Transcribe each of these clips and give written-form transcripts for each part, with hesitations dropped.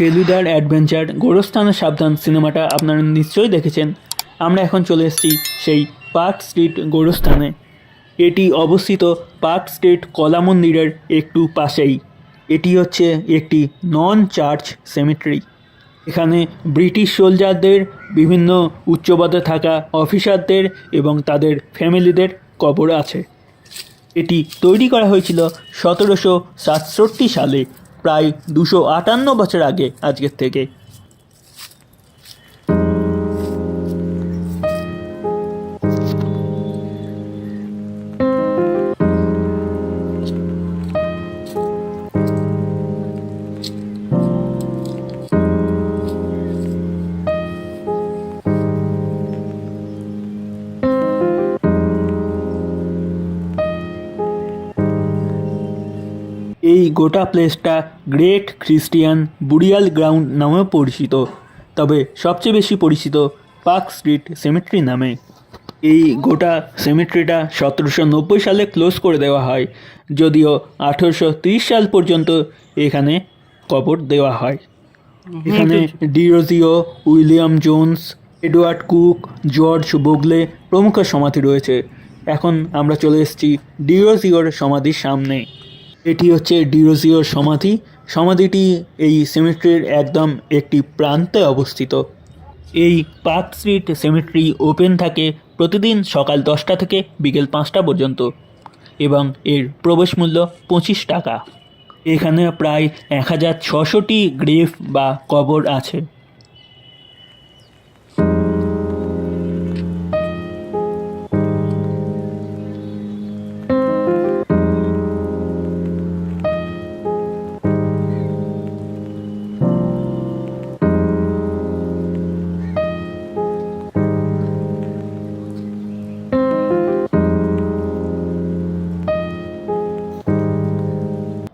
ফেলুদার অ্যাডভেঞ্চার গোরস্থানের সাবধান সিনেমাটা আপনারা নিশ্চয়ই দেখেছেন। আমরা এখন চলে এসেছি সেই পার্ক স্ট্রিট গোরস্থানে। এটি অবস্থিত পার্ক স্ট্রিট কলা মন্দিরের একটু পাশেই। এটি হচ্ছে একটি নন চার্চ সেমেট্রি। এখানে ব্রিটিশ সোলজারদের, বিভিন্ন উচ্চপদে থাকা অফিসারদের এবং তাদের ফ্যামিলিদের কবর আছে। এটি তৈরি করা হয়েছিল 1767 সালে, প্রায় 258 বছর আগে আজকের থেকে। এই গোটা প্লেসটা গ্রেট খ্রিস্টিয়ান বুরিয়াল গ্রাউন্ড নামেও পরিচিত, তবে সবচেয়ে বেশি পরিচিত পার্ক স্ট্রিট সেমেট্রি নামে। এই গোটা সেমেট্রিটা 1790 সালে ক্লোজ করে দেওয়া হয়, যদিও 1830 সাল পর্যন্ত এখানে কবর দেওয়া হয়। এখানে Derozio, William Jones, Edward Cook, George Bogle প্রমুখ সমাধি রয়েছে। এখন আমরা চলে এসেছি ডিরোজিওর সমাধির সামনে। এটি হচ্ছে ডিরোজিওর সমাধি। সমাধিটি এই সেমেট্রির একদম একটি প্রান্তে অবস্থিত। এই পার্ক স্ট্রিট সেমেট্রি ওপেন থাকে প্রতিদিন সকাল 10টা থেকে বিকেল 5টা পর্যন্ত এবং এর প্রবেশ মূল্য 25 টাকা। এখানে প্রায় 1600টি গ্রেভ বা কবর আছে।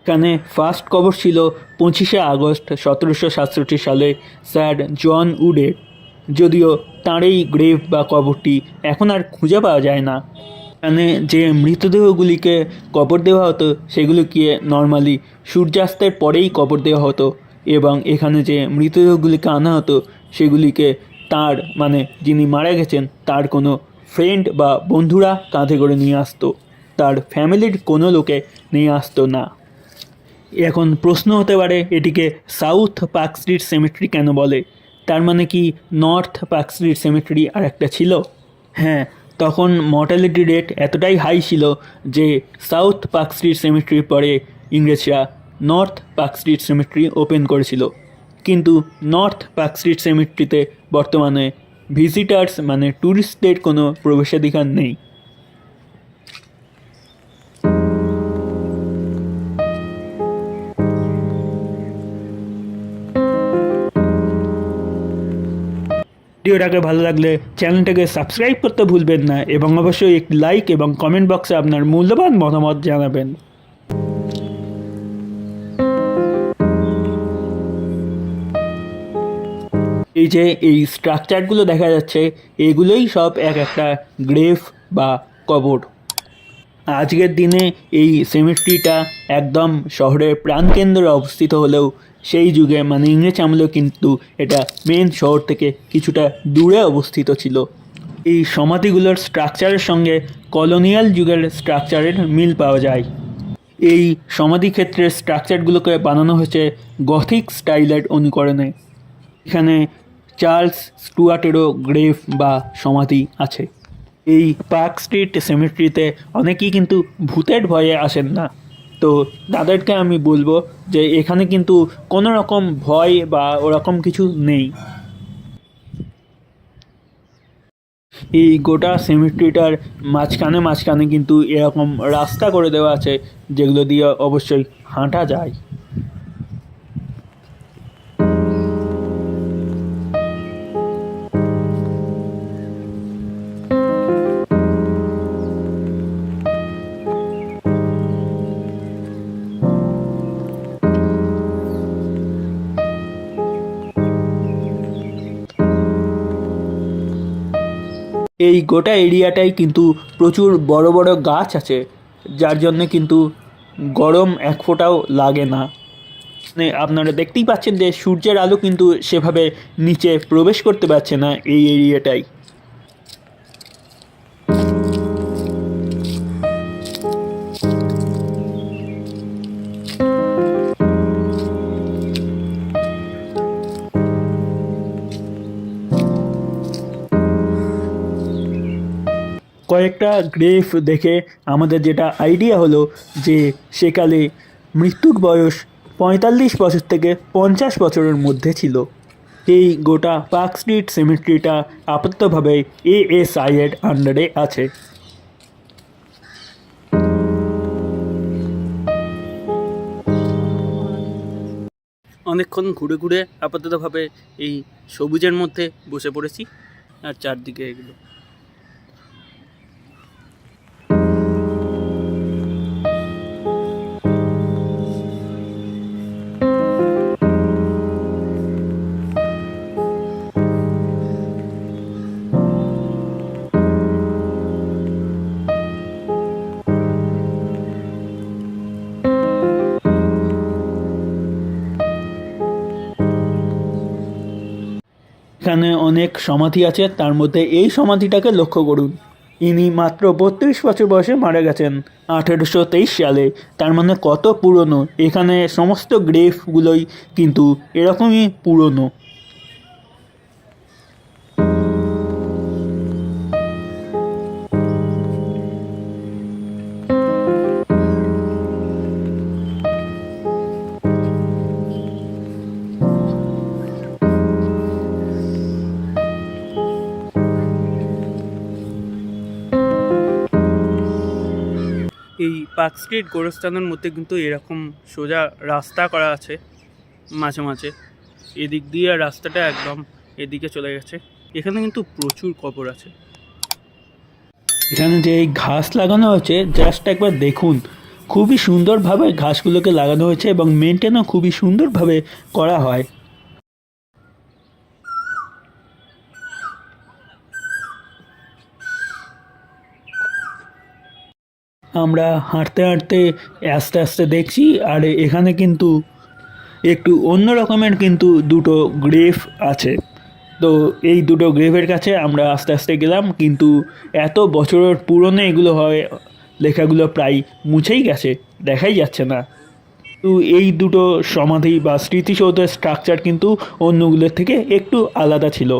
এখানে ফার্স্ট কবর ছিল 25শে আগস্ট 1767 সালে স্যার জন উডের, যদিও তাঁর এই গ্রেভ বা কবরটি এখন আর খুঁজে পাওয়া যায় না। এখানে যে মৃতদেহগুলিকে কবর দেওয়া হতো সেগুলিকে নর্মালি সূর্যাস্তের পরেই কবর দেওয়া হতো, এবং এখানে যে মৃতদেহগুলিকে আনা হতো সেগুলিকে তার যিনি মারা গেছেন তার কোনো ফ্রেন্ড বা বন্ধুরা কাঁধে করে নিয়ে আসতো, তার ফ্যামিলির কোনো লোকে নিয়ে আসতো না। এখন প্রশ্ন হতে পারে এটিকে সাউথ পার্ক স্ট্রিট সেমেট্রি কেন বলে? তার মানে কি নর্থ পার্ক স্ট্রিট সেমেট্রি আর একটা ছিল? হ্যাঁ, তখন মর্টালিটি রেট এতটাই হাই ছিল যে সাউথ পার্ক স্ট্রিট সেমেট্রির পরে ইংরেজরা north park street symmetry open করেছিল। কিন্তু নর্থ পার্ক স্ট্রিট সেমেট্রিতে বর্তমানে ভিজিটার্স ট্যুরিস্টদের কোনো প্রবেশাধিকার নেই। ভিডিওটাকে ভালো লাগলে চ্যানেলটাকে সাবস্ক্রাইব করতে ভুলবেন না, এবং অবশ্যই একটি লাইক এবং কমেন্ট বক্সে আপনার মূল্যবান মতামত জানাবেন। এই যে এই স্ট্রাকচারগুলো দেখা যাচ্ছে, এগুলোই সব এক একটা গ্রেভ বা কবর। আজকের দিনে এই সেমেট্রিটা একদম শহরের প্রাণকেন্দ্রে অবস্থিত হলেও সেই যুগে ইংরেজ আমলেও কিন্তু এটা মেন শহর থেকে কিছুটা দূরে অবস্থিত ছিল। এই সমাধিগুলোর স্ট্রাকচারের সঙ্গে কলোনিয়াল যুগের স্ট্রাকচারের মিল পাওয়া যায়। এই সমাধিক্ষেত্রের স্ট্রাকচারগুলোকে বানানো হয়েছে গথিক স্টাইলের অনুকরণে। এখানে চার্লস স্টুয়ার্টেরও গ্রেভ বা সমাধি আছে। এই পার্ক স্ট্রিট সেমেট্রিতে অনেকেই কিন্তু ভূতের ভয়ে আসেন না, তো তাদেরকে আমি বলবো যে এখানে কিন্তু কোনো রকম ভয় বা ওরকম কিছু নেই। এই গোটা সেমেট্রিটার মাঝখানে কিন্তু এরকম রাস্তা করে দেওয়া আছে, যেগুলো দিয়ে অবশ্যই হাঁটা যায়। এই গোটা এরিয়াটাই কিন্তু প্রচুর বড় বড় গাছ আছে, যার জন্য কিন্তু গরম এক ফোঁটাও লাগে না। আপনারা দেখতেই পাচ্ছেন যে সূর্যের আলো কিন্তু সেভাবে নিচে প্রবেশ করতে পারছে না এই এরিয়াটায়। কয়েকটা গ্রেভ দেখে আমাদের যেটা আইডিয়া হলো যে সেকালে মৃত্যুর বয়স 45 বছর থেকে 50 বছরের মধ্যে ছিল। এই গোটা পার্ক স্ট্রিট সিমেট্রিটা আপাততভাবে ASI এর আন্ডারে আছে। অনেকক্ষণ ঘুরে ঘুরে আপাততভাবে এই সবুজের মধ্যে বসে পড়েছি, আর চারদিকে এগুলো। এখানে অনেক সমাধি আছে, তার মধ্যে এই সমাধিটাকে লক্ষ্য করুন। ইনি মাত্র 32 বছর বয়সে মারা গেছেন 1823 সালে। তার মানে কত পুরনো! এখানে সমস্ত গ্রেভগুলোই কিন্তু এরকমই পুরনো। এই পার্ক স্ট্রিট গোরস্থানের মধ্যে কিন্তু এরকম সোজা রাস্তা করা আছে মাঝে মাঝে, এদিক দিয়ে রাস্তাটা একদম এদিকে চলে গেছে। এখানে কিন্তু প্রচুর কবর আছে। এখানে যে এই ঘাস লাগানো হয়েছে জাস্ট একবার দেখুন, খুবই সুন্দরভাবে ঘাসগুলোকে লাগানো হয়েছে এবং মেনটেনও খুবই সুন্দরভাবে করা হয়। আমরা হাঁটতে হাঁটতে আস্তে আস্তে দেখছি, আর এখানে কিন্তু একটু অন্য রকমের কিন্তু দুটো গ্রেভ আছে। তো এই দুটো গ্রেভের কাছে আমরা আস্তে আস্তে গেলাম, কিন্তু এত বছরের পুরনো এগুলো হয়, লেখাগুলো প্রায় মুছেই গেছে, দেখাই যাচ্ছে না। তো এই দুটো সমাধি বা স্মৃতিসৌধের স্ট্রাকচার কিন্তু অন্যগুলোর থেকে একটু আলাদা ছিল।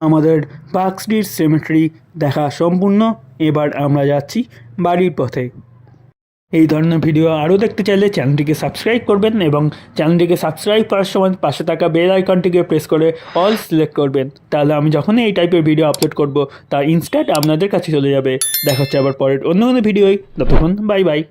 আমাদের পার্ক স্ট্রিট সিমেট্রি দেখা সম্পূর্ণ। এবার আমরা যাচ্ছি বাড়ির পথে। এই ধরনের ভিডিও আরও দেখতে চাইলে চ্যানেলটিকে সাবস্ক্রাইব করবেন এবং চ্যানেলটিকে সাবস্ক্রাইব করার সময় পাশে থাকা বেল আইকনটিকে প্রেস করে অল সিলেক্ট করবেন। তাহলে আমি যখনই এই টাইপের ভিডিও আপলোড করব তা ইনস্ট্যান্ট আপনাদের কাছে চলে যাবে। দেখা হচ্ছে আবার পরের অন্য কোনো ভিডিওই। ততক্ষণ বাই বাই।